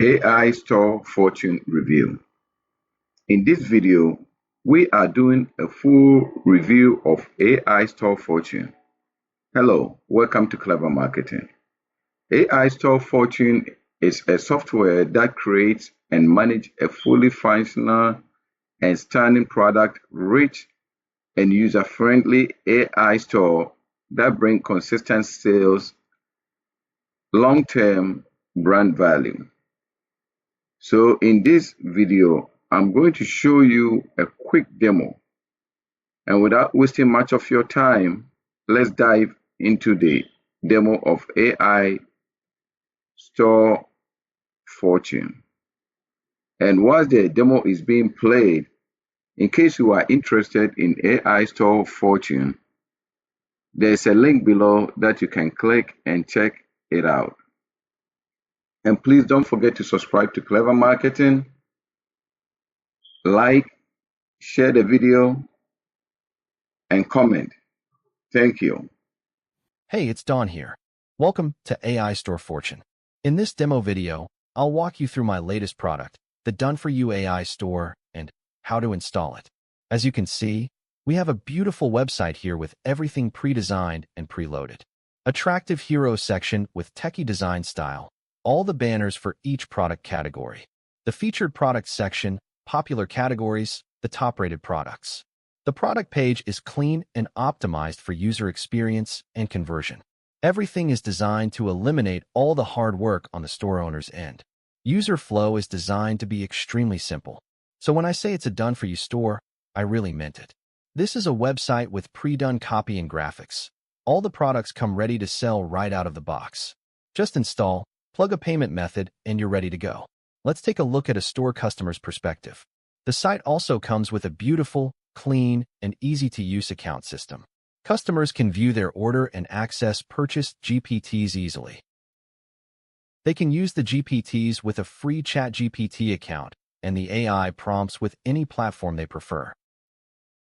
AI Store Fortune Review. In this video, we are doing a full review of AI Store Fortune. Hello, welcome to Clever Marketing. AI Store Fortune is a software that creates and manages a fully functional and stunning product rich and user-friendly AI store that brings consistent sales, long-term brand value. So in this video, I'm going to show you a quick demo. And without wasting much of your time, let's dive into the demo of AI Store Fortune. And while the demo is being played, in case you are interested in AI Store Fortune, there's a link below that you can click and check it out. And please don't forget to subscribe to Clever Marketing, like, share the video, and comment. Thank you. Hey, it's Don here. Welcome to AI Store Fortune. In this demo video, I'll walk you through my latest product, the Done4You AI Store, and how to install it. As you can see, we have a beautiful website here with everything pre-designed and preloaded. Attractive hero section with techie design style, all the banners for each product category. The featured product section, popular categories, the top-rated products. The product page is clean and optimized for user experience and conversion. Everything is designed to eliminate all the hard work on the store owner's end. User flow is designed to be extremely simple. So when I say it's a done-for-you store, I really meant it. This is a website with pre-done copy and graphics. All the products come ready to sell right out of the box. Just install, plug a payment method, and you're ready to go. Let's take a look at a store customer's perspective. The site also comes with a beautiful, clean, and easy-to-use account system. Customers can view their order and access purchased GPTs easily. They can use the GPTs with a free ChatGPT account and the AI prompts with any platform they prefer.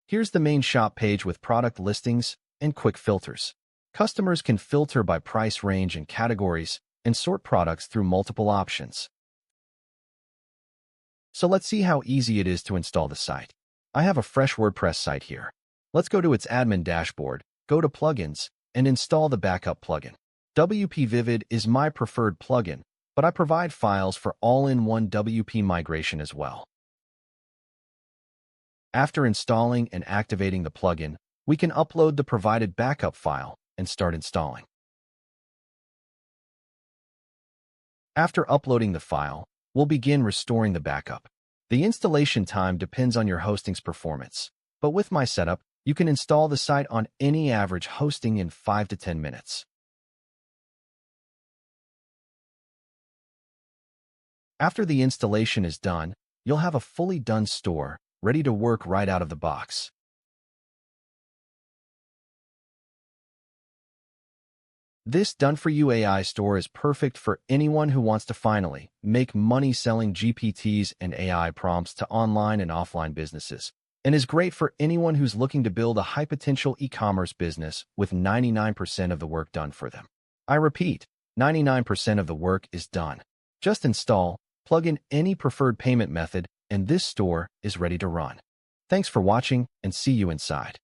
Here's the main shop page with product listings and quick filters. Customers can filter by price range and categories and sort products through multiple options. So let's see how easy it is to install the site. I have a fresh WordPress site here. Let's go to its admin dashboard, go to Plugins, and install the backup plugin. WP Vivid is my preferred plugin, but I provide files for all-in-one WP migration as well. After installing and activating the plugin, we can upload the provided backup file and start installing. After uploading the file, we'll begin restoring the backup. The installation time depends on your hosting's performance, but with my setup, you can install the site on any average hosting in 5 to 10 minutes. After the installation is done, you'll have a fully done store, ready to work right out of the box. This Done4You AI store is perfect for anyone who wants to finally make money selling GPTs and AI prompts to online and offline businesses, and is great for anyone who's looking to build a high-potential e-commerce business with 99% of the work done for them. I repeat, 99% of the work is done. Just install, plug in any preferred payment method, and this store is ready to run. Thanks for watching, and see you inside.